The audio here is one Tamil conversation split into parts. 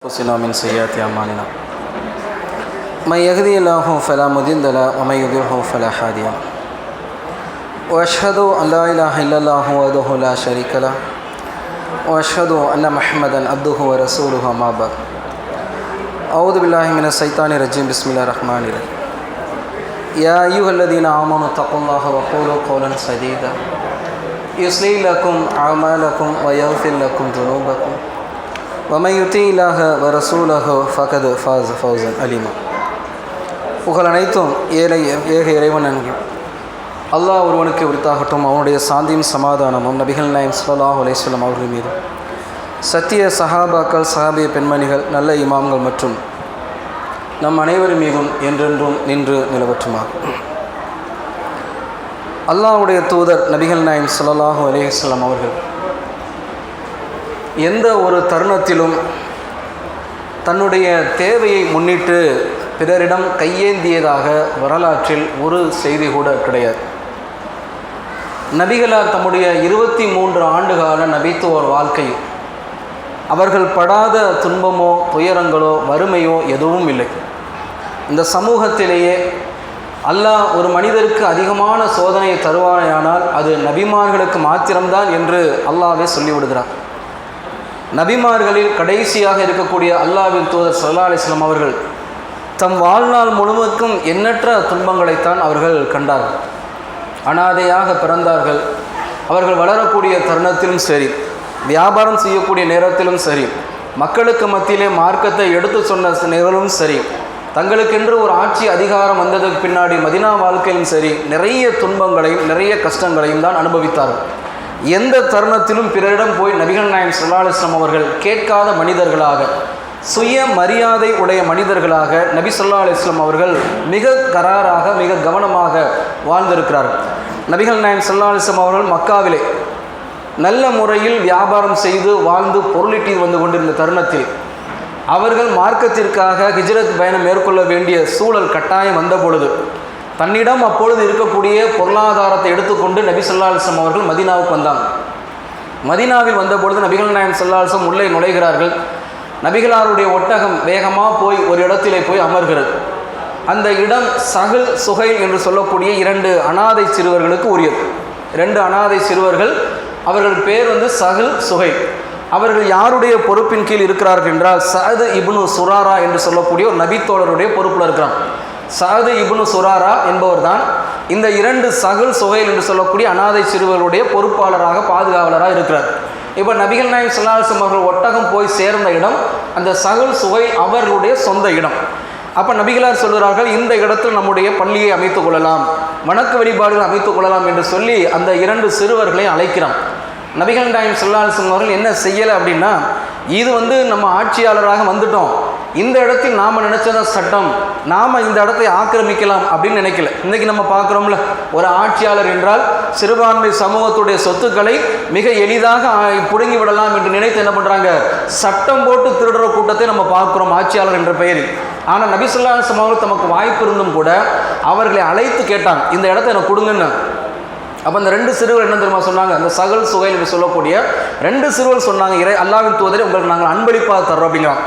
أنفسنا من سيئات أعمالنا من يهده الله فلا مضل له ومن يضلل فلا هادي له وأشهد أن لا إله إلا الله وحده لا شريك له وأشهد أن محمدا عبده ورسوله أما بعد أعوذ بالله من الشيطان الرجيم بسم الله الرحمن الرحيم يا أيها الذين آمنوا اتقوا الله وقولوا قولا سديدا يصلح لكم أعمالكم ويغفر لكم ذنوبكم ومن يطع الله ورسوله فقد فاز فوزا عظيما. புகழ் அனைத்தும் ஏக இறைவன் அல்லாஹ் ஒருவனுக்கு உரித்தாகட்டும். அவனுடைய சாந்தியும் சமாதானமும் நபிகள் நாயகம் ஸல்லல்லாஹு அலைஹி வஸல்லம் அவர்கள் மீது, சத்திய சஹாபாக்கள், சஹாபிய பெண்மணிகள், நல்ல இமாம்கள் மற்றும் நம் அனைவரும் மீதும் என்றென்றும் நின்று நிலவற்றுமாகும். அல்லாஹ்வுடைய தூதர் நபிகள் நாயகம் ஸல்லல்லாஹு அலைஹி வஸல்லம் அவர்கள் எந்த ஒரு தருணத்திலும் தன்னுடைய தேவையை முன்னிட்டு பிறரிடம் கையேந்தியதாக வரலாற்றில் ஒரு செய்தி கூட கிடையாது. நபிகளார் தம்முடைய 23 ஆண்டுகால நபித்துவ வாழ்க்கை அவர்கள் படாத துன்பமோ துயரங்களோ வறுமையோ எதுவும் இல்லை. இந்த சமூகத்திலேயே அல்லாஹ் ஒரு மனிதருக்கு அதிகமான சோதனையை தருவானேயானால் அது நபிமார்களுக்கு மாத்திரம்தான் என்று அல்லாஹ்வே சொல்லிவிடுகிறார். நபிமார்களில் கடைசியாக இருக்கக்கூடிய அல்லாஹ்வின் தூதர் ஸல்லல்லாஹு அலைஹி வஸல்லம் அவர்கள் தம் வாழ்நாள் முழுவதுக்கும் எண்ணற்ற துன்பங்களைத்தான் அவர்கள் கண்டார்கள். அனாதையாக பிறந்தார்கள். அவர்கள் வளரக்கூடிய தருணத்திலும் சரி, வியாபாரம் செய்யக்கூடிய நேரத்திலும் சரி, மக்களுக்கு மத்தியிலே மார்க்கத்தை எடுத்து சொன்ன நேரத்திலும் சரி, தங்களுக்கென்று ஒரு ஆட்சி அதிகாரம் வந்ததுக்கு பின்னாடி மதினா வாழ்க்கையிலும் சரி, நிறைய துன்பங்களையும் நிறைய கஷ்டங்களையும் தான் அனுபவித்தார்கள். எந்த தருணத்திலும் பிறரிடம் போய் நபிகள் நாயகம் ஸல்லல்லாஹு அலைஹி வஸல்லம் அவர்கள் கேட்காத மனிதர்களாக, சுய மரியாதை உடைய மனிதர்களாக நபி ஸல்லல்லாஹு அலைஹி வஸல்லம் அவர்கள் மிக கராராக மிக கவனமாக வாழ்ந்திருக்கிறார்கள். நபிகள் நாயகம் ஸல்லல்லாஹு அலைஹி வஸல்லம் அவர்கள் மக்காவிலே நல்ல முறையில் வியாபாரம் செய்து வாழ்ந்து பொருளீட்டி வந்து கொண்டிருந்த தருணத்தில் அவர்கள் மார்க்கத்திற்காக ஹிஜ்ரத் பயணம் மேற்கொள்ள வேண்டிய சூழல் கட்டாயம் வந்த பொழுது தன்னிடம் அப்பொழுது இருக்கக்கூடிய பொருளாதாரத்தை எடுத்துக்கொண்டு நபி ஸல்லல்லாஹு அலைஹி வஸல்லம் அவர்கள் மதீனாவுக்கு வந்தாங்க. மதீனாவில் வந்த பொழுது நபிகள் நாயகம் ஸல்லல்லாஹு அலைஹி வஸல்லம் உள்ளே நுழைகிறார்கள். நபிகளாருடைய ஒட்டகம் வேகமாக போய் ஒரு இடத்திலே போய் அமர்கிறது. அந்த இடம் சஹல் சுஹைல் என்று சொல்லக்கூடிய 2 அனாதை சிறுவர்களுக்கு உரியது. 2 அனாதை சிறுவர்கள், அவர்கள் பேர் சஹல் சுஹைல். அவர்கள் யாருடைய பொறுப்பின் கீழ் இருக்கிறார்கள் என்றால் சஅத் இப்னு சுராரா என்று சொல்லக்கூடிய ஒரு நபித்தோழருடைய பொறுப்பில் இருக்கிறான். சஅத் இப்னு சுராரா என்பவர் தான் இந்த 2 சஹல் சுஹைல் என்று சொல்லக்கூடிய அனாதை சிறுவர்களுடைய பொறுப்பாளராக பாதுகாவலராக இருக்கிறார். இப்போ நபிகள் நாயகம் ஸல்லல்லாஹு அலைஹி வஸல்லம் அவர்கள் ஒட்டகம் போய் சேர்ந்த இடம் அந்த சஹல் சுஹைல் அவர்களுடைய சொந்த இடம். அப்போ நபிகளார் சொல்கிறார்கள், இந்த இடத்தில் நம்முடைய பள்ளியை அமைத்துக் கொள்ளலாம், வணக்க வழிபாடுகள் அமைத்துக் கொள்ளலாம் என்று சொல்லி அந்த 2 சிறுவர்களை அழைக்கிறான். நபிகள் நாயகம் ஸல்லல்லாஹு அலைஹி வஸல்லம் அவர்கள் என்ன செய்யலை அப்படின்னா, இது நம்ம ஆட்சியாளராக வந்துட்டோம், இந்த இடத்தில் நாம் நினைச்சத சட்டம், நாம் இந்த இடத்தை ஆக்கிரமிக்கலாம் அப்படின்னு நினைக்கல. இன்றைக்கி நம்ம பார்க்குறோம்ல, ஒரு ஆட்சியாளர் என்றால் சிறுபான்மை சமூகத்துடைய சொத்துக்களை மிக எளிதாக புடுங்கி விடலாம் என்று நினைத்து என்ன பண்ணுறாங்க, சட்டம் போட்டு திருடுற கூட்டத்தை நம்ம பார்க்குறோம் ஆட்சியாளர் என்ற பெயரில். ஆனால் நபி ஸல்லல்லாஹு அலைஹி வஸல்லம் அவர்கள் தமக்கு வாய்ப்பு இருந்தும் கூட அவர்களை அழைத்து கேட்டாங்க, இந்த இடத்த எனக்கு கொடுங்கன்னு. அப்போ அந்த 2 சிறுவர் என்ன தெரியுமா சொன்னாங்க, அந்த சஹல் சுஹைல் என்று சொல்லக்கூடிய 2 சிறுவர் சொன்னாங்க, அல்லாஹ்வின் தூதரே உங்களுக்கு நாங்கள் அன்பளிப்பாக தர்றோம் அப்படிங்கிறாங்க.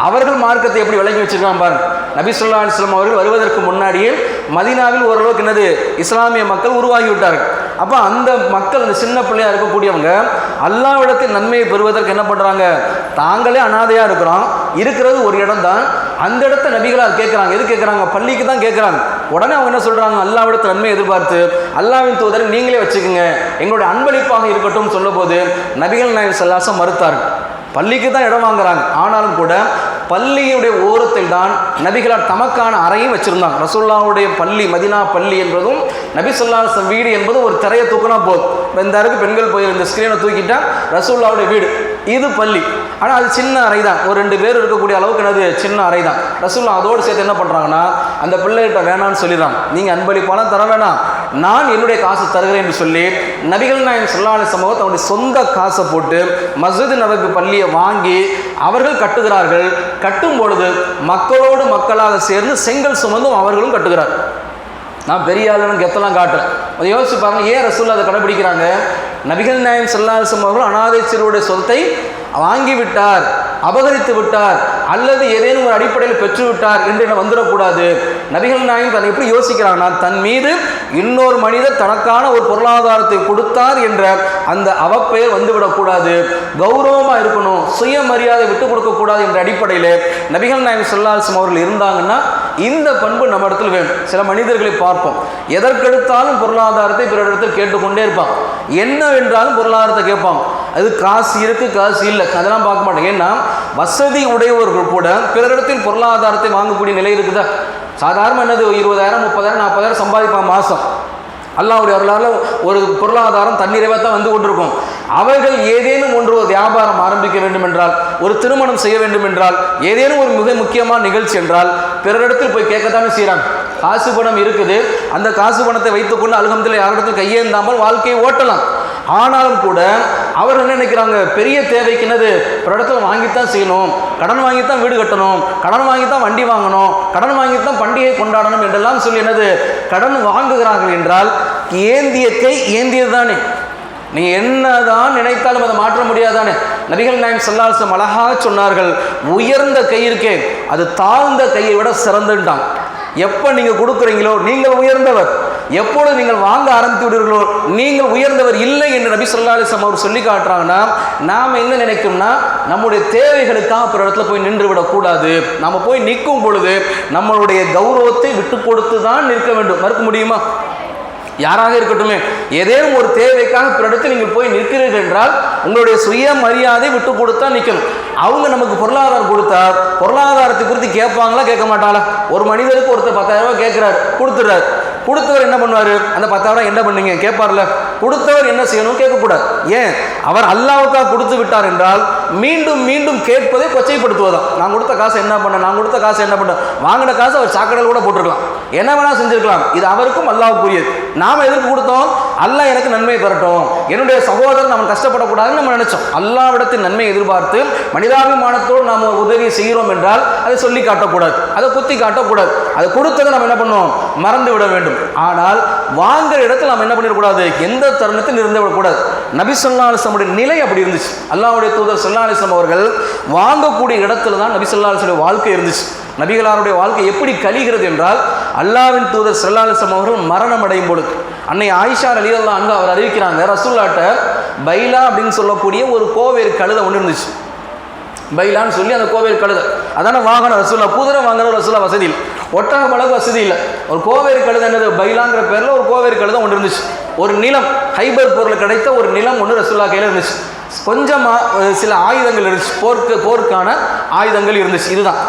அவர்கள் மார்க்கத்தை எப்படி விளங்கி வச்சிருக்காங்க பாருங்க. நபி ஸல்லல்லாஹு அலைஹி வஸல்லம் அவர்கள் வருவதற்கு முன்னாடியே மதீனாவில் ஓரளவுக்கு இஸ்லாமிய மக்கள் உருவாகி விட்டார்கள். அப்போ அந்த மக்கள், அந்த சின்ன பிள்ளையாக இருக்கக்கூடியவங்க அல்லாஹ்விடத்தில் நன்மையை பெறுவதற்கு என்ன பண்ணுறாங்க, தாங்களே அனாதையாக இருக்கிறது ஒரு இடம் தான், அந்த இடத்த நபிகளார் கேட்குறாங்க. எது கேட்குறாங்க, பள்ளிக்கு தான் கேட்குறாங்க. உடனே அவங்க என்ன சொல்கிறாங்க, அல்லாஹ்விடத்தில் நன்மை எதிர்பார்த்து அல்லாஹ்வின் தூதரை நீங்களே வச்சுக்கோங்க, எங்களுடைய அன்பளிப்பாக இருக்கட்டும் சொல்லும் போது நபிகள் நாயகம் ஸல்லல்லாஹு அலைஹி வஸல்லம் மறுத்தார்கள். பள்ளிக்கு தான் இடம் வாங்குறாங்க. ஆனாலும் கூட பள்ளியுடைய ஓரத்தில் தான் நபிகளார் தமக்கான அறையும் வச்சுருந்தாங்க. ரசூலுல்லாஹ்வுடைய பள்ளி, மதீனா பள்ளி என்பதும் நபி ஸல்லல்லாஹு அலைஹி வஸல்லம் வீடு என்பதும் ஒரு திரையை தூக்கினா போதும். இந்த அறைக்கு பெண்கள் போய் இந்த ஸ்க்ரீனை தூக்கிட்டா ரசூலுல்லாஹ்வுடைய வீடு, இது பள்ளி. ஆனால் அது சின்ன அறை தான், ஒரு 2 பேர் இருக்கக்கூடிய அளவுக்கு சின்ன அறை தான். ரசூலுல்லாஹ் அதோடு சேர்த்து என்ன பண்ணுறாங்கன்னா, அந்த பிள்ளைகிட்ட வேணான்னு சொல்லிடுறாங்க, நீங்கள் அன்பளிப்பாலாம் தர வேணாம், நான் என்னுடைய காசு தருகிறேன் என்று சொல்லி நபிகள் நாயகம் ஸல்லல்லாஹு அலைஹி வஸல்லம் தன்னுடைய சொந்த காசை போட்டு மஸ்ஜித் நபவி பள்ளியை வாங்கி அவர்கள் கட்டுகிறார்கள். கட்டும் பொழுது மக்களோடு மக்களாக சேர்ந்து செங்கல் சுமந்தும் அவர்களும் கட்டுகிறார். நான் பெரிய ஆளுன்னு கெத்தெல்லாம் காட்டுறேன். அதை யோசிச்சு பாருங்கள், ஏன் ரசூல் அதை கடைபிடிக்கிறாங்க? நபிகள் நாயகம் ஸல்லல்லாஹு அலைஹி வஸல்லம் அவர்கள் அனாதை சிறுவருடைய சொத்தை வாங்கிவிட்டார், அபகரித்து விட்டார் அல்லது ஏதேனும் ஒரு அடிப்படையில் பெற்றுவிட்டார் என்று என்ன வந்துடக்கூடாது. நபிகள் நாயகம் தன்னை எப்படி யோசிக்கிறாங்கன்னா, தன் மீது இன்னொரு மனிதர் தனக்கான ஒரு பொருளாதாரத்தை கொடுத்தார் என்ற அந்த அவப்பெயர் வந்துவிடக்கூடாது, கௌரவமாக இருக்கணும், சுயமரியாதை விட்டு கொடுக்கக்கூடாது என்ற அடிப்படையில் நபிகள் நாயகம் ஸல்லல்லாஹு அலைஹி வஸல்லம் அவர்கள் இருந்தாங்கன்னா இந்த பண்பு நம்ம இடத்துல வேணும். சில மனிதர்களை பார்ப்போம், எதற்கெடுத்தாலும் பொருளாதாரத்தை பிறரிடத்தில் கேட்டுக்கொண்டே இருப்பான். என்ன என்றாலும் பொருளாதாரத்தை கேட்பான். அது காசு இருக்கு காசு இல்லை அதெல்லாம் பார்க்க மாட்டேன். ஏன்னா வசதி உடையவர்கள் கூட பிறரிடத்தில் பொருளாதாரத்தை வாங்கக்கூடிய நிலை இருக்குதா? சாதாரண என்னது 20,000 30,000 40,000 சம்பாதிப்பான் மாதம். அல்லாஹ்வுடைய அருளால் ஒரு பொருளாதாரம் தன்னிறைவாக தான் வந்து கொண்டிருக்கும். அவர்கள் ஏதேனும் ஒன்று ஒரு வியாபாரம் ஆரம்பிக்க வேண்டும் என்றால், ஒரு திருமணம் செய்ய வேண்டும் என்றால், ஏதேனும் ஒரு மிக முக்கியமான நிகழ்ச்சி என்றால் பிறரிடத்தில் போய் கேட்கத்தானே செய்கிறாங்க. காசு பணம் இருக்குது, அந்த காசு பணத்தை வைத்துக்கொண்டு அல்ஹம்துலில்லாஹ் யாரிடத்தில் கையேந்தாமல் வாழ்க்கையை ஓட்டலாம். ஆனாலும் கூட அவர் என்ன நினைக்கிறாங்க, பெரிய தேவைக்கு என்னது ஒரு இடத்துல வாங்கித்தான் செய்யணும், கடன் வாங்கித்தான் வீடு கட்டணும், கடன் வாங்கித்தான் வண்டி வாங்கணும், கடன் வாங்கித்தான் பண்டிகை கொண்டாடணும் என்றெல்லாம் சொல்லி என்னது கடன் வாங்குகிறார்கள் என்றால் ஏந்திய கை ஏந்தியது தானே. நீ என்னதான் நினைத்தாலும் அதை மாற்ற முடியாதானே. நபிகள் நாயகம் ஸல்லல்லாஹு அலைஹி வஸல்லம் அழகாக சொன்னார்கள், உயர்ந்த கை இருக்கே அது தாழ்ந்த கையை விட சிறந்துட்டான். எப்போ நீங்கள் கொடுக்குறீங்களோ நீங்கள் உயர்ந்தவர், எப்பொழுது நீங்கள் வாங்க ஆரம்பித்து விடுவீர்களோ நீங்கள் உயர்ந்தவர் இல்லை என்று நபி ஸல்லல்லாஹு அலைஹி வஸல்லம் அவர் சொல்லி காட்டுறாங்கன்னா, நாம் என்ன நினைக்கும்னா நம்முடைய தேவைகளுக்காக பிற இடத்துல போய் நின்று விடக்கூடாது. நம்ம போய் நிற்கும் பொழுது நம்மளுடைய கௌரவத்தை விட்டு கொடுத்து தான் நிற்க வேண்டும். மறுக்க முடியுமா? யாராக இருக்கட்டுமே, ஏதேனும் ஒரு தேவைக்காக பிற இடத்தில் நீங்கள் போய் நிற்கிறீர்கள் என்றால் உங்களுடைய சுய மரியாதை விட்டு கொடுத்தா நிற்கணும். அவங்க நமக்கு பொருளாதாரம் கொடுத்தா பொருளாதாரத்தை குறித்து கேட்பாங்களா கேட்க மாட்டாங்களா? ஒரு மனிதருக்கு ஒருத்தர் 10,000 ரூபாய் கேட்குறாரு, கொடுத்துட்றாரு. கொடுத்தவர் என்ன பண்ணுவார்? அந்த 10,000 என்ன பண்ணீங்க கேட்பார்ல. கொடுத்தவர் என்ன செய்யணும் கேட்கக்கூடாது. ஏன்? அவர் அல்லாஹ்வுக்காக கொடுத்து விட்டார் என்றால் மீண்டும் மீண்டும் கேட்பதை கொச்சைப்படுத்துவதான். நான் கொடுத்த காசை என்ன பண்ணேன், நான் கொடுத்த காசை என்ன பண்ணேன், வாங்கின காசை அவர் சாக்கடையில் கூட போட்டிருக்கலாம், என்ன வேணா செஞ்சிருக்கலாம். இது அவருக்கும் அல்லாஹ்வுக்குரியது. நாம் எதற்கு கொடுத்தோம்? அல்லாஹ் எனக்கு நன்மை தரட்டும், என்னுடைய சகோதரன் நம்ம கஷ்டப்படக்கூடாதுன்னு நம்ம நினைச்சோம். அல்லாஹ்விடத்தில் நன்மை எதிர்பார்த்து மனிதாபிமானத்தோடு நாம் உதவி செய்கிறோம் என்றால் அதை சொல்லி காட்டக்கூடாது, அதை குத்தி காட்டக்கூடாது. அதை கொடுத்ததை நம்ம என்ன பண்ணோம், மறந்து விட வேண்டும். ஆனால் வாங்குற இடத்துல நாம் என்ன பண்ணிடக்கூடாது, எந்த தருணத்தில் இருந்து விடக்கூடாது. நபி ஸல்லல்லாஹு அலைஹி வஸல்லம் நிலை அப்படி இருந்துச்சு. அல்லாஹ்வுடைய தூதர் ஸல்லல்லாஹு அலைஹி வஸல்லம் அவர்கள் வாங்கக்கூடிய இடத்துல தான் நபி ஸல்லல்லாஹு அலைஹி வஸல்லம் வாழ்க்கை இருந்துச்சு. நபிகளாருடைய வாழ்க்கை எப்படி கழிகிறது என்றால், அல்லாஹ்வின் தூதர் ஸல்லல்லாஹு அலைஹி வஸல்லம் அவர்கள் மரணம் அடையும் பொழுது அன்னை ஆயிஷா ரலியல்லாஹு அன்ஹா அவர் அறிவிக்கிறாங்க, ரசூலுல்லாஹ்ட்ட பைலா அப்படின்னு சொல்லக்கூடிய ஒரு கோவேறு கழுதை ஒன்று இருந்துச்சு. பைலான்னு சொல்லி அந்த கோவேறு கழுதை, அதான வாகனம். ரசூல்லா குதிரை வாங்குற ரசூல்லா வசதி இல்லை, ஒட்டக பழகு வசதி இல்லை. ஒரு கோவேறு கழுதை என்னது பைலாங்கிற பேரில் ஒரு கோவேறு கழுதை ஒன்று இருந்துச்சு. ஒரு நிலம், ஹைபர் போரில் கிடைத்த ஒரு நிலம் ஒன்று ரசூல்லா கையில் இருந்துச்சு. கொஞ்சமாக சில ஆயுதங்கள் இருந்துச்சு, போருக்கான ஆயுதங்கள் இருந்துச்சு. இதுதான்.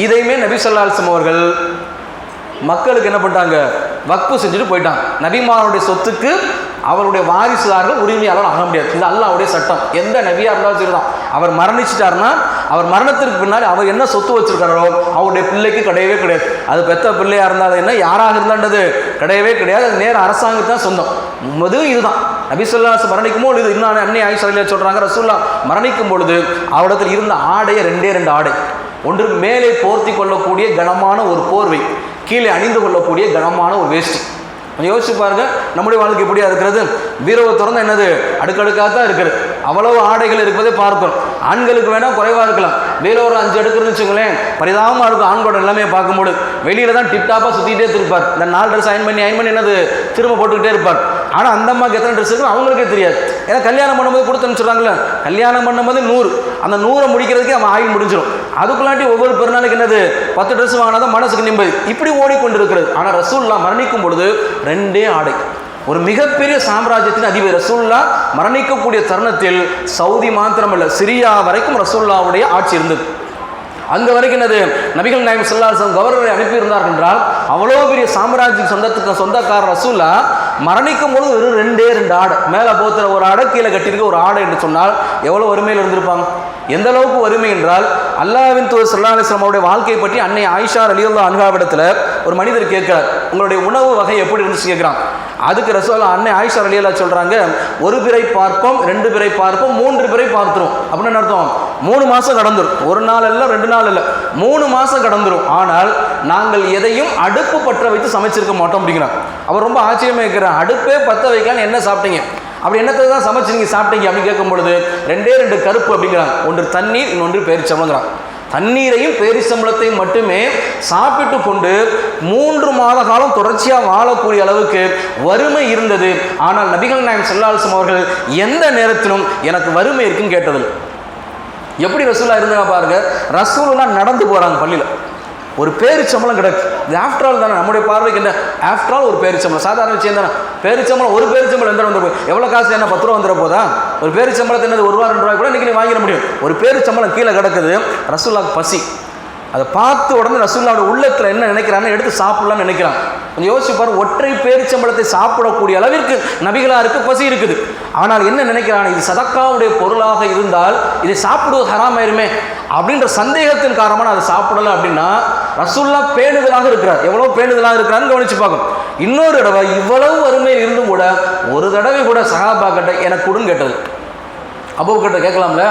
இதையுமே நபி ஸல்லல்லாஹு அலைஹி வஸல்லம் அவர்கள் மக்களுக்கு என்ன பண்ணிட்டாங்க, வக்ஃபு செஞ்சுட்டு போயிட்டாங்க. நபிமாருடைய சொத்துக்கு அவருடைய வாரிசுதாரர்கள் உரிமையாளர் ஆக முடியாது. இது அல்லாஹ்வுடைய சட்டம். எந்த நபியாக இருந்தாலும் சரிதான், அவர் மரணிச்சிட்டாருன்னா அவர் மரணத்திற்கு பின்னாடி அவர் என்ன சொத்து வச்சிருக்காரோ அவருடைய பிள்ளைக்கு கிடையவே கிடையாது. அது பெத்த பிள்ளையாக இருந்தாலும் என்ன, யாராக இருந்தான்றது கிடையவே கிடையாது. அது நேர அரசாங்கத்துக்கு தான் சொந்தம். இதுதான் நபி ஸல்லல்லாஹு அலைஹி வஸல்லம் மரணிக்கும் பொழுது இன்னும் அன்னை ஆயிஷா ரலியல்லாஹு சொல்கிறாங்க, ரசூலுல்லாஹ் மரணிக்கும் பொழுது அவரிடத்தில் இருந்த ஆடையை 2 ஆடை, ஒன்று மேலே போர்த்தி கொள்ளக்கூடிய கனமான ஒரு போர்வை, கீழே அணிந்து கொள்ளக்கூடிய கனமான ஒரு வேஷ்டி. யோசிச்சு பாருங்க, நம்முடைய வாழ்க்கை எப்படியா இருக்கிறது? பீரோவை திறந்து என்னது அடுக்கடுக்காக தான் இருக்குது. அவ்வளவு ஆடைகள் இருப்பதை பார்க்கிறோம். ஆண்களுக்கு வேணால் குறைவாக இருக்கலாம், வேற ஒரு 5 அடுக்குன்னு வச்சுங்களேன், பரிதாபமாக இருக்கும். ஆண்களோட எல்லாமே பார்க்கும்போது வெளியில் தான் டிப்டாப்பாக சுற்றிக்கிட்டே இருப்பார். இந்த 4 ட்ரெஸ் அயன் பண்ணி என்னது திரும்ப போட்டுக்கிட்டே இருப்பார். ஆனால் அந்த அம்மாவுக்கு எத்தனை ட்ரெஸ் இருக்கும் அவங்களுக்கே தெரியாது. ஏன்னா கல்யாணம் பண்ணும்போது கொடுத்து அனுப்பிச்சுடுறாங்களே, கல்யாணம் பண்ணும்போது 100, அந்த 100 முடிக்கிறதுக்கே அவன் ஆயுள் முடிஞ்சிடும். அதுக்குள்ளாட்டி ஒவ்வொரு பெருநாளுக்கு என்னது 10 ட்ரெஸ் வாங்கினாதான் மனசுக்கு நிம்மதி. இப்படி ஓடிக்கொண்டிருக்கிறது. ஆனால் ரசூலுல்லாஹ் மரணிக்கும் பொழுது 2 ஆடை. ஒரு மிகப்பெரிய சாம்ராஜ்யத்தின் அதிபர் ரசூலுல்லாஹ் மரணிக்கக்கூடிய தருணத்தில் சவுதி மாத்திரமல்ல, சிரியா வரைக்கும் ரசூலுல்லாஹ்வுடைய ஆட்சி இருந்தது. அங்கே வரைக்கும் என்னது நபிகள் நாயகம் ஸல்லல்லாஹு அலைஹி வஸல்லம் கவர்னரை அனுப்பியிருந்தார்கள் என்றால் அவ்வளோ பெரிய சாம்ராஜ்ய சொந்தக்காரர் ரசூலுல்லாஹ் மரணிக்கும் பொழுது வெறும் 2 ஆடை, மேலே போத்துற ஒரு ஆடை, கீழே கட்டியிருக்க ஒரு ஆடை என்று சொன்னால் எவ்வளோ வறுமையில் இருந்திருப்பாங்க. எந்த அளவுக்கு வறுமை என்றால், அல்லாஹ்வின் தூதர் ஸல்லல்லாஹு அலைஹி வஸல்லம் அவருடைய வாழ்க்கையை பற்றி அன்னை ஆயிஷா ரலியல்லாஹு அன்ஹாவிடத்தில் ஒரு மனிதர் கேட்கிறார், உங்களுடைய உணவு வகை எப்படி இருந்துச்சு கேட்குறான். அதுக்கு ரசூலுல்லாஹ் அன்னை ஆயிஷா ரலியல்லாஹு சொல்கிறாங்க, 1 பிறை பார்ப்போம், 2 பிறை பார்ப்போம், 3 பிறை பார்த்துரும். அப்படின்னு அர்த்தம் 3 மாதம் கடந்துரும். 1 நாள் இல்லை, 2 நாள் இல்லை, 3 மாதம் கடந்துரும். ஆனால் நாங்கள் எதையும் அடுப்பு பற்ற வைத்து சமைச்சிருக்க மாட்டோம் அப்படிங்கிறாங்க. அவர் ரொம்ப ஆச்சரியமாக இருக்கிறார். அடுப்பே பற்ற வைக்கலான்னு என்ன சாப்பிட்டீங்க? அப்படி என்னத்தை தான் சமைச்சு நீங்கள் சாப்பிட்டீங்க அப்படின்னு கேட்கும் பொழுது 2 கருப்பு அப்படிங்கிறாங்க. ஒன்று தண்ணீர், இன்னொன்று பேரிச்சம்பழங்கிறாங்க. தண்ணீரையும் பேரிச்சம்பழத்தையும் மட்டுமே சாப்பிட்டு கொண்டு 3 மாத காலம் தொடர்ச்சியாக வாழக்கூடிய அளவுக்கு வறுமை இருந்தது. ஆனால் நபிகள் நாயகம் ஸல்லல்லாஹு அலைஹி வஸல்லம் அவர்கள் எந்த நேரத்திலும் எனக்கு வறுமை இருக்குன்னு கேட்டதில்லை. எப்படி ரசூலுல்லாஹ் இருந்தாங்க பாருங்க. ரசூலுல்லாஹ் நடந்து போகிறாங்க பள்ளியில், ஒரு பேரிச்சம்பளம் கிடக்கு. இது ஆஃப்டர் ஆல் தானே, நம்முடைய பார்வைக்கு என்ன ஆஃப்டர் ஆல் ஒரு பேரிச்சம்பளம் சாதாரண விஷயம் தானே. பேரிச்சம்பளம் ஒரு பேரிச்சம்பளம் எந்த வந்துடும், எவ்வளோ காசு என்ன 10 ரூபா வந்துட போதா? ஒரு பேரிச்சம்பளத்தை என்னது 1 ரூபா 2 ரூபாய் கூட இன்றைக்கி நீ வாங்கிட முடியும். ஒரு பேரிச்சம்பளம் கீழே கிடக்குது. ரசூலுல்லாஹ்க்கு பசி. அதை பார்த்து உடனே ரசூலுல்லாஹ்வுடைய உள்ளத்தில் என்ன நினைக்கிறான்னு எடுத்து சாப்பிடலாம்னு நினைக்கிறாங்க. கொஞ்சம் யோசிச்சு பாருங்க, ஒற்றை பேரிச்சம்பளத்தை சாப்பிடக்கூடிய அளவிற்கு நபிகளாருக்கு பசி இருக்குது. ஆனால் என்ன நினைக்கிறாங்க, இது சதக்காவுடைய பொருளாக இருந்தால் இதை சாப்பிடுவது ஹராம் ஆயிருமே அப்படின்ற சந்தேகத்தின் காரணமாக அதை சாப்பிடலை. அப்படின்னா ரசூலுல்லாஹ் பேணுதலாக இருக்கிறார். எவ்வளோ பேணுதலாக இருக்கிறான்னு கவனிச்சு பார்க்கணும். இன்னொரு தடவை இவ்வளவு வறுமையில் இருந்தும் கூட ஒரு தடவை கூட சஹாபாக்கிட்ட எனக்கு கொடுன்னு கேட்டது. அபூபக்கர்ட்ட கேட்கலாம்ல,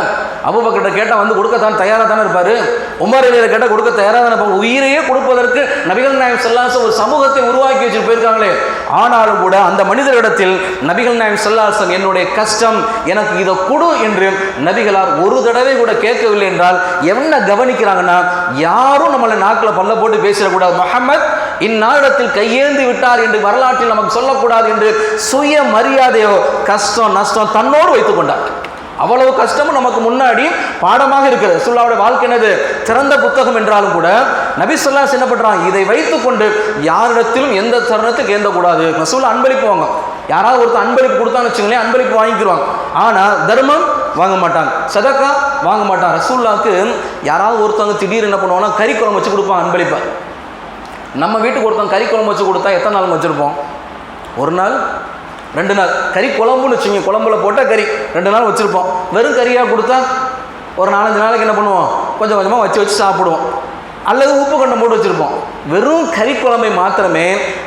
அபூபக்கர்ட்ட கேட்டால் வந்து கொடுக்கத்தான் தயாராக தானே இருப்பார். உமர் ரலியல்லாஹு கேட்டால் கொடுக்க தயாராக தானே இருப்பாங்க. உயிரையே கொடுப்பதற்கு நபிகள் நாயகம் ஸல்லல்லாஹு அலைஹி வஸல்லம் ஒரு சமூகத்தை உருவாக்கி வச்சுட்டு போயிருக்காங்களே. ஆனாலும் கூட அந்த மனிதரிடத்தில் நபிகள் நாயகம் ஸல்லல்லாஹு அலைஹி வஸல்லம் என்னுடைய கஷ்டம், எனக்கு இதை கொடு என்று நபிகளார் ஒரு தடவை கூட கேட்கவில்லை. என்றால் என்ன கவனிக்கிறாங்கன்னா, யாரும் நம்மளை நாக்கில் பல்ல போட்டு பேசிடக்கூடாது. முஹம்மத் இந்நாளிடத்தில் கையேந்தி விட்டார் என்று வரலாற்றில் நமக்கு சொல்லக்கூடாது என்று சுய மரியாதையோ கஷ்டம் நஷ்டம் தன்னோடு வைத்துக் கொண்டார். அவ்வளவு கஷ்டமும் நமக்கு முன்னாடி பாடமாக இருக்கிறது. ரசூலுல்லாஹ்வுடைய வாழ்க்கை என்னது, திறந்த புத்தகம் என்றாலும் கூட நபி ஸல்லல்லாஹு அலைஹி வஸல்லம் என்ன பண்றாங்க, இதை வைத்துக்கொண்டு யாரிடத்திலும் எந்த தருணத்துக்கு ஏந்தக்கூடாது. ரசூலுல்லாஹ் அன்பளிப்பு வாங்க, யாராவது ஒருத்தர் அன்பளிப்பு கொடுத்தான்னு வச்சுங்களேன், அன்பளிப்பு வாங்கிக்கிடுவாங்க. ஆனால் தர்மம் வாங்க மாட்டாங்க, சதக்கா வாங்க மாட்டாங்க. ரசூலுல்லாஹ்க்கு யாராவது ஒருத்தவங்க திடீர்னு என்ன பண்ணுவாங்கன்னா கறி குழம்பு வச்சு கொடுப்பாங்க அன்பளிப்பா. நம்ம வீட்டுக்கு ஒருத்தவங்க கறி குழம்பு வச்சு கொடுத்தா எத்தனை நாள் வச்சுருப்போம்? 1 நாள் 2 நாள். கறி குழம்புன்னு வச்சுங்க, குழம்புல போட்டால் கறி 2 நாள் வச்சுருப்போம். வெறும் கறியாக கொடுத்தா ஒரு 4-5 நாளைக்கு என்ன பண்ணுவோம், கொஞ்சம் கொஞ்சமாக வச்சு சாப்பிடுவோம். அல்லது உப்பு கண்டம் போட்டு வச்சுருப்போம். வெறும் கறி குழம்பை மாத்திரமே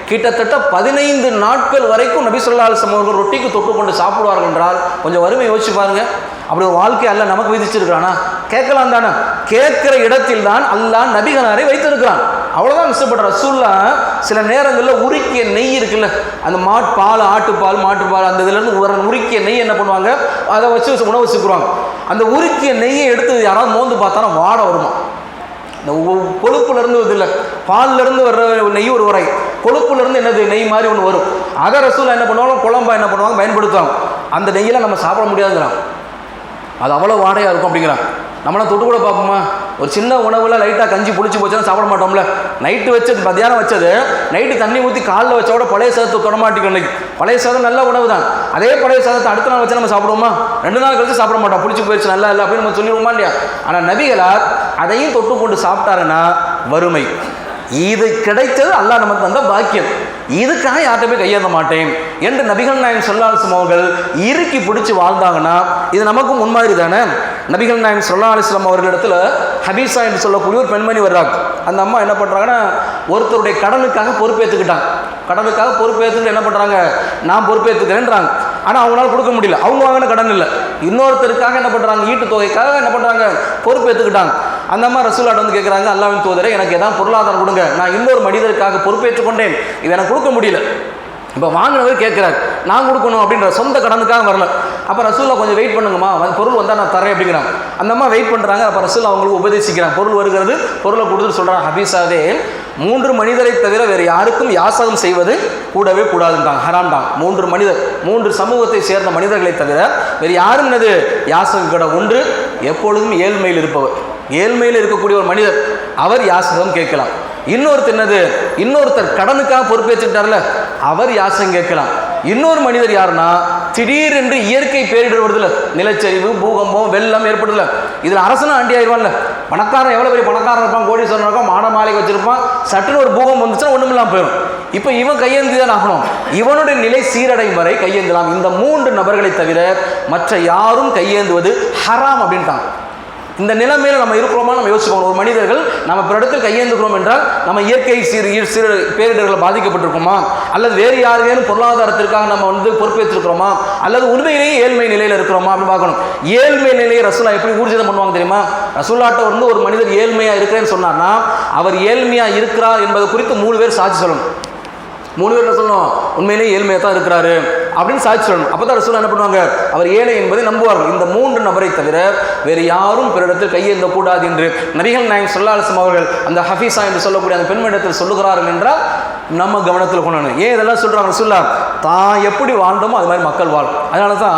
கிட்டத்தட்ட 15 நாட்கள் வரைக்கும் நபி ஸல்லல்லாஹு அலைஹி வஸல்லம் அவர்கள் ரொட்டிக்கு தொட்டு கொண்டு சாப்பிடுவார்கள் என்றால் கொஞ்சம் வறுமை யோசிச்சு பாருங்க. அப்படி ஒரு வாழ்க்கை அல்லாஹ் நமக்கு விதிச்சிருக்கிறானா? கேட்கலாம் தானே. கேட்கிற இடத்தில் தான் அல்லாஹ் நபிகளாரை வைத்திருக்கிறான். அவ்வளோதான் இஷ்டப்படுற. ரசூலுல்லாஹ் சில நேரங்களில் உருக்கிய நெய் இருக்குல்ல, அந்த மாட்டுப்பால் ஆட்டுப்பால் மாட்டுப்பால் அந்த இதுலேருந்து உருக்கிய நெய் என்ன பண்ணுவாங்க, அதை வச்சு உணவு வச்சுக்குருவாங்க. அந்த உருக்கிய நெய்யை எடுத்து யாராவது மோந்து பார்த்தானா வாடை வருமா? இந்த கொழுப்புலேருந்து வருது இல்லை, பால்லேருந்து வர்ற நெய் ஒரு உரை, கொழுப்புலேருந்து என்னது நெய் மாதிரி ஒன்று வரும். அதை ரசூலுல்லாஹ் என்ன பண்ணுவாங்க, குழம்பா என்ன பண்ணுவாங்க பயன்படுத்துவாங்க. அந்த நெய்யெல்லாம் நம்ம சாப்பிட முடியாதுங்கிறான். அது அவ்வளோ வாடையாக இருக்கும் அப்படிங்கிறான். நம்மளாம் தொட்டு கூட பார்ப்போமா? ஒரு சின்ன உணவில் லைட்டாக கஞ்சி புளிச்சு போச்சுன்னா சாப்பிட மாட்டோம்ல. நைட்டு வச்சது மத்தியானம் வச்சது நைட்டு தண்ணி ஊற்றி காலில் வச்சா கூட பழைய சாதத்தை தொடமாட்டிக்கும். இன்னைக்கு பழைய சாதம் நல்ல உணவு தான். அதே பழைய சாதத்தை அடுத்த நாள் வச்சு நம்ம சாப்பிடுவோமா? 2 நாள் கழிச்சு சாப்பிட மாட்டோம். புளிச்சு போயிடுச்சு நல்லா இல்லை அப்படின்னு நம்ம சொல்லிடுவோமா இல்லையா? ஆனால் நபிகளார் அதையும் தொட்டு கொண்டு சாப்பிட்டாருன்னா வறுமை. இது கிடைத்தது அல்லாஹ் நமக்கு தந்த பாக்கியம். இதுக்காக யார்கிட்ட போய் கையேந்த மாட்டேன் என்று நபிகள் நாயகம் ஸல்லல்லாஹு அலைஹி வஸல்லம் அவர்கள் இறுக்கி பிடிச்சி வாழ்ந்தாங்கன்னா இது நமக்கும் முன்மாதிரி தானே. நபிகள் நாயகம் ஸல்லல்லாஹு அலைஹி வஸல்லம் அவர்களிடத்துல ஹபீஸா என்று சொல்லக்கூடிய ஒரு பெண்மணி வர்றாங்க. அந்த அம்மா என்ன பண்ணுறாங்கன்னா, ஒருத்தருடைய கடனுக்காக பொறுப்பேற்றுக்கிட்டாங்க. கடனுக்காக பொறுப்பேற்றுக்கிட்டு என்ன பண்ணுறாங்க, நான் பொறுப்பேற்றுக்கிறேன்றாங்க. ஆனால் அவங்களால கொடுக்க முடியல, அவங்க வாங்கின கடன் இல்லை, இன்னொருத்தருக்காக என்ன பண்ணுறாங்க, ஈட்டு தொகைக்காக என்ன பண்ணுறாங்க, பொறுப்பேற்றுக்கிட்டாங்க. அந்த அம்மா ரசூலுல்லாஹ் வந்து கேட்குறாங்க, அல்லாஹ்வின் தூதரே எனக்கு ஏதாவது பொருளாதாரம் கொடுங்க, நான் இன்னொரு மனிதருக்காக பொறுப்பேற்றுக் கொண்டேன், இது எனக்கு கொடுக்க முடியல. இப்போ வாங்கினவர் கேட்குறாரு, நான் கொடுக்கணும் அப்படின்ற சொந்த கடனுக்காக வரல. அப்போ ரசூலுல்லாஹ் கொஞ்சம் வெயிட் பண்ணுங்கம்மா, பொருள் வந்தால் நான் தரேன் அப்படிங்கிறாங்க. அந்த அம்மா வெயிட் பண்ணுறாங்க. அப்போ ரசூலுல்லாஹ் அவங்களுக்கு உபதேசிக்கிறாங்க, பொருள் வருகிறது, பொருளை கொடுத்துட்டு சொல்கிறாங்க, ஹபீஸாவே 3 மனிதரை தவிர வேறு யாருக்கும் யாசகம் செய்வது கூடவே கூடாதுன்றாங்க, ஹராம் தான். 3 மனிதர், 3 சமூகத்தை சேர்ந்த மனிதர்களை தவிர வேறு யாரும் என்னது யாசகம் கூட. ஒன்று எப்பொழுதும் ஏழ்மையில் இருப்பவர், ஏழ்மையில் இருக்கக்கூடிய ஒரு மனிதர், அவர் யாசகம் கேட்கலாம். இன்னொருத்தர் என்னது, இன்னொருத்தர் கடனுக்காக பொறுப்பேற்றுட்டார்ல, அவர் யாசகம் கேட்கலாம். இன்னொரு மனிதர் யாருன்னா, திடீரென்று இயற்கை பேரிடர் வருதுல, நிலச்சரிவு பூகம்பம் வெள்ளம் ஏற்படுதுல, இதில் அரசனும் ஆண்டி ஆயிடுவான்ல. பணக்காரன் எவ்வளோ பெரிய பணக்காரன் இருப்பான், கோடீஸ்வரன் இருப்பான், மாட மாளிகை வச்சிருப்பான், சட்டுன்னு ஒரு பூகம்பம் வந்துச்சுன்னா ஒன்றுமில்லாமல் போயிடும். இப்போ இவன் கையேந்தி தான் ஆகணும், இவனுடைய நிலை சீரடையும் வரை கையேந்தலாம். இந்த 3 நபர்களை தவிர மற்ற யாரும் கையேந்துவது ஹராம் அப்படின்ட்டாங்க. இந்த நிலைமையில நம்ம இருக்கிறோமா நம்ம யோசிக்கணும். ஒரு மனிதர்கள் நம்ம பிற இடத்தில் கையேந்துக்கிறோம் என்றால் நம்ம இயற்கை பேரிடர்களை பாதிக்கப்பட்டிருக்கோமா, அல்லது வேறு யாருக்கேனும் பொருளாதாரத்திற்காக நம்ம வந்து பொறுப்பேற்றிருக்கிறோமா, அல்லது உண்மையிலேயே ஏழ்மை நிலையில் இருக்கிறோமா அப்படின்னு பார்க்கணும். ஏழ்மை நிலையை ரசூலுல்லாஹ் எப்படி ஊர்ஜிதம் பண்ணுவாங்க தெரியுமா? ரசூலுல்லாஹ்ட்ட வந்து ஒரு மனிதர் ஏழ்மையா இருக்கிறேன்னு சொன்னார்னா அவர் ஏழ்மையா இருக்கிறார் என்பது குறித்து 3 பேர் சாட்சி சொல்லணும். 3 பேர் என்ன சொல்லணும், உண்மையிலேயே ஏழ்மையாக தான் இருக்கிறாரு, அப்படின்னு சாட்சி சொல்லணும். அப்போ தான் ரசூல் என்ன பண்ணுவாங்க, அவர் ஏழை என்பதை நம்புவார்கள். இந்த 3 நபரை தவிர வேறு யாரும் பிறரிடத்தில் கையேந்த கூடாது என்று நபிகள் நாயகம் ஸல்லல்லாஹு அலைஹி வஸல்லம் அவர்கள் அந்த ஹஃபீஸா என்று சொல்லக்கூடிய அந்த பெண்மணிடத்தில் சொல்லுகிறார்கள் என்றால் நம்ம கவனத்தில் கொள்ளணும். ஏன் இதெல்லாம் சொல்கிறாங்க, ரசூலுல்லாஹ் தான் எப்படி வாழ்ந்தோமோ அது மாதிரி மக்கள் வாழும். அதனால தான்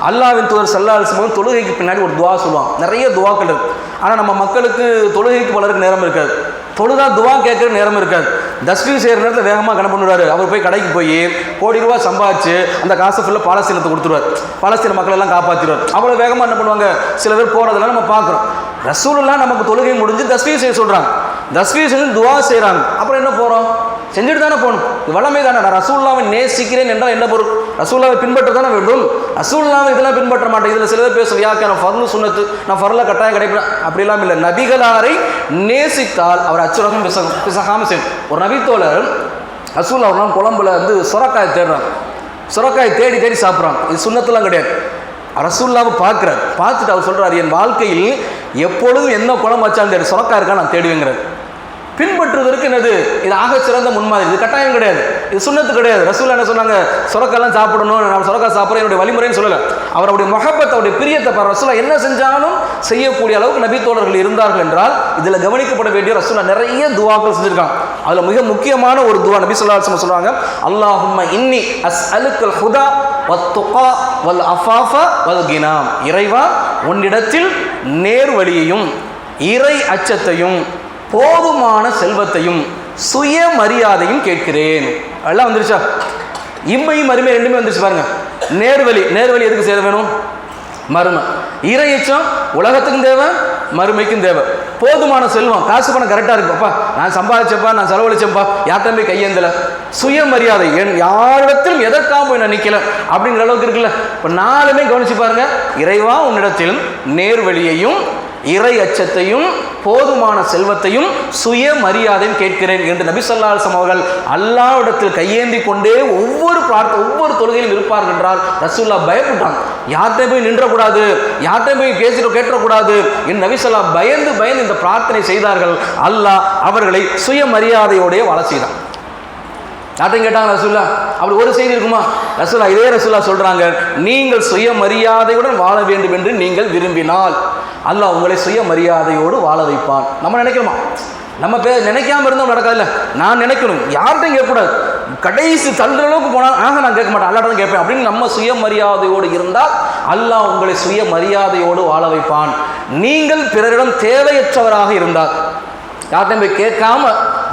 அல்லாஹ்வின் தூதர் ஸல்லல்லாஹு அலைஹி வஸல்லம் தொழுகைக்கு பின்னாடி ஒரு துவா சொல்லுவாங்க. நிறைய துவாக்கள் இருக்கு. ஆனால் நம்ம மக்களுக்கு தொழுகைக்கு பலருக்கு நேரம் இருக்காது, தொழுதா துவா கேட்குற நேரம் இருக்காது. தஸ்பீஹ் செய்கிற நேரத்தில் வேகமாக கணக்கு பண்ணுவார். அவர் போய் கடைக்கு போய் கோடி ரூபா சம்பாதிச்சு அந்த காசை ஃபுல்லாக பாலஸ்தீனத்தை கொடுத்துருவார், பாலஸ்தீன மக்கள் எல்லாம் காப்பாற்றிடுவார். அவ்வளோ வேகமாக என்ன பண்ணுவாங்க, சில பேர் போகிறதெல்லாம் நம்ம பார்க்குறோம். ரசூலுல்லாஹ் நமக்கு தொழுகை முடிஞ்சு தஸ்பீஹ் செய்ய சொல்கிறாங்க, தஸ்பீஹ் செஞ்சு துவா செய்கிறாங்க. அப்புறம் என்ன போகிறோம், செஞ்சுட்டு தானே போகணும். இது வளமை தானே. நான் ரசூலுல்லாஹ்வை நேசிக்கிறேன் என்றால் என்ன பொருள், ரசூலுல்லாஹ்வை பின்பற்ற தானே வேண்டும். ரசூலுல்லாஹ்வை இதெல்லாம் பின்பற்ற மாட்டேன். இதில் சில பேர் பேசும், யாக்கேன் ஃபர்லு சுன்னத்து, நான் ஃபர்ல கட்டாயம் கிடைப்பேன், அப்படிலாம் இல்லை. நபிகளாரை நேசித்தால் அவர் அச்சுரகம் பிசகாமல் செய்யும். ஒரு நபித்தோழர் ரசூலுல்லாஹ் ஒரு நாள் குழம்புல வந்து சுரக்காயை தேடுறாங்க, சுரக்காயை தேடி தேடி சாப்பிட்றாங்க. இது சுன்னத்துலாம் கிடையாது. ரசூலுல்லாஹ்வை பார்க்குறாரு, பார்த்துட்டு அவர் சொல்கிறார், என் வாழ்க்கையில் எப்பொழுதும் என்ன குழம்பு வச்சாலும் தேடி சுரக்காய் இருக்கா நான் தேடுவேங்கிறார். பின்பற்றுவதற்கு என்னது, இது ஆக சிறந்த முன்மாதிரி. இது கட்டாயம் கிடையாது, இது சுன்னத்து கிடையாது. ரசூலுல்லாஹ் என்ன சொன்னாங்க, சுரக்காயெல்லாம் சாப்பிடணும், நான் சுரக்காய் சாப்பிட்றேன் என்னுடைய வழிமுறைன்னு சொல்லலை. அவருடைய முஹப்பத், அவருடைய பிரியத்தை ரசூலுல்லாஹ் என்ன செஞ்சாலும் செய்யக்கூடிய அளவுக்கு நபித்தோழர்கள் இருந்தார்கள் என்றால் இதில் கவனிக்கப்பட வேண்டிய ரசூலுல்லாஹ் நிறைய துவாக்கள் செஞ்சிருக்காங்க. அதில் மிக முக்கியமான ஒரு துவா நபி ஸல்லல்லாஹு அலைஹி வஸல்லம் சொல்றாங்க, அல்லாஹும்ம இன்னி அஸ்அலுக்கல் ஹுதா வத்துகா வல் அஃபாஃப வல் கினா. இறைவா, உன்னிடத்தில் நேர்வழியையும் இறை அச்சத்தையும் போதுமான செல்வத்தையும் சுயமரியாதையும் கேட்கிறேன். எல்லாம் வந்துருச்சா, இம்மையும் மறுமை ரெண்டுமே வந்துருச்சு பாருங்க. நேர்வழி, நேர்வழி எதுக்கு சேர வேணும், மறுமை. இறையச்சம் உலகத்துக்கும் தேவை, மறுமைக்கும் தேவை. போதுமான செல்வம், காசு பணம் கரெக்டாக இருக்குப்பா, நான் சம்பாதிச்சப்பா, நான் செலவழிச்சப்பா, யார்கிட்ட போய் கையேந்தல. சுயமரியாதை, யாரிடத்திலும் எதற்காக போய் நான் நிற்கல அப்படிங்கிற அளவுக்கு இருக்குல்ல. இப்போ 4மே கவனிச்சு பாருங்க. இறைவா, உன்னிடத்தில் நேர்வழியையும் இறை அச்சத்தையும் போதுமான செல்வத்தையும் சுயமரியாதையும் கேட்கிறேன் என்று நபி ஸல்லல்லாஹு அலைஹி வஸல்லம் அவர்கள் அல்லாஹ்விடத்தில் கையேந்தி கொண்டே ஒவ்வொரு தொழுகையிலும் இருப்பார்கள் என்றால் ரசூலுல்லாஹ் பயப்பட்டாங்க. யார்கிட்ட போய் நின்றக்கூடாது, யார்கிட்ட போய் கேட்டக்கூடாது என்று நபி ஸல்லல்லாஹு பயந்து பயந்து இந்த பிரார்த்தனை செய்தார்கள். அல்லாஹ் அவர்களை சுயமரியாதையோடைய வாழ செய்தான். யார்ட்டையும் கேட்டாங்க ரசூலுல்லாஹ், அப்படி ஒரு செய்தி இருக்குமா? ரசூலுல்லாஹ் இதே ரசூலுல்லாஹ் சொல்றாங்க, நீங்கள் சுயமரியாதையுடன் வாழ வேண்டும் என்று நீங்கள் விரும்பினால் அல்லாஹ் உங்களை சுயமரியாதையோடு வாழ வைப்பான். நம்ம நினைக்கிறோமா, நம்ம நினைக்காம இருந்தோம் நடக்காதுல்ல. நான் நினைக்கணும், யார்கிட்டையும் கேட்கக்கூடாது, கடைசி தள்ளுற அளவுக்கு போனால் நான் கேட்க மாட்டேன், அல்லாஹ்ட்ட கேட்பேன் அப்படின்னு நம்ம சுயமரியாதையோடு இருந்தால் அல்லாஹ் உங்களை சுயமரியாதையோடு வாழ வைப்பான். நீங்கள் பிறரிடம் தேவையற்றவராக இருந்தால், யார்கிட்டையும் போய் கேட்காம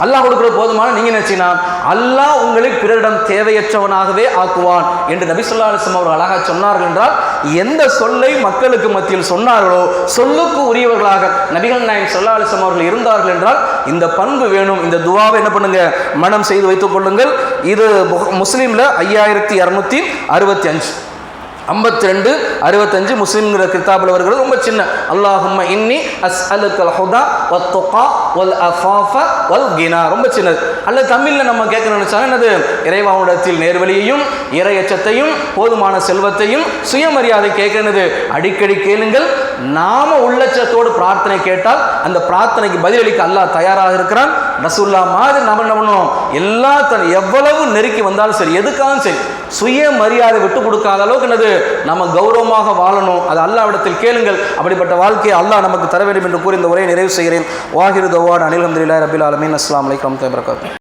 அல்லாஹ் கொடுக்குற போதுமான நீங்கள் நினைச்சினா அல்லாஹ் உங்களை பிறரிடம் தேவையற்றவனாகவே ஆக்குவான் என்று நபி ஸல்லல்லாஹு அலைஹி வஸல்லம் அவர்கள் அழகாக சொன்னார்கள். என்றால் எந்த சொல்லை மக்களுக்கு மத்தியில் சொன்னார்களோ சொல்லுக்கு உரியவர்களாக நபிகள் நாயகம் ஸல்லல்லாஹு அலைஹி வஸல்லம் அவர்கள் இருந்தார்கள் என்றால் இந்த பண்பு வேணும். இந்த துவாவை என்ன பண்ணுங்க, மனம் செய்து வைத்துக் கொள்ளுங்கள். இது முஸ்லீமில் 5265 52 65 முஸ்லிம்ங்கிற கிதாபில் வருகிறது. ரொம்ப சின்ன, அல்லாஹும்ம இன்னி அஸ்அலுக்கல் ஹுதா வத்துகா வல் அஃபாஃப வல் கினா, ரொம்ப சின்னது. அல்லது தமிழில் நம்ம கேட்க நினைச்சாங்க என்னது, இறைவானிடத்தில் நேர்வழியையும் இறை அச்சத்தையும் போதுமான செல்வத்தையும் சுயமரியாதை கேட்கிறது. அடிக்கடி கேளுங்கள். நாம உள்ளச்சத்தோடு பிரார்த்தனை கேட்டால் அந்த பிரார்த்தனைக்கு பதிலளிக்க அல்லாஹ் தயாராக இருக்கிறான். ரசூலுல்லாஹ் மாதிரி நம்ம என்ன பண்ணுவோம், எவ்வளவு நெருக்கி வந்தாலும் சரி, எதுக்காகவும் சரி, சுயமரியாதை விட்டு கொடுக்காத அளவுக்கு என்னது நம்ம கௌரவமாக வாழணும். அது அல்லாஹ்விடத்தில் கேளுங்கள். அப்படிப்பட்ட வாழ்க்கையை அல்லாஹ் நமக்கு தர வேண்டும் என்று கூறி இந்த உரையை நிறைவு செய்கிறேன். வாஹிரு தவான் அனில் ஹம்துலில்லாஹி ரப்பில் ஆலமீன். அஸ்ஸலாமு அலைக்கும் வரஹ்மத்துல்லாஹி வபரகாத்துஹு.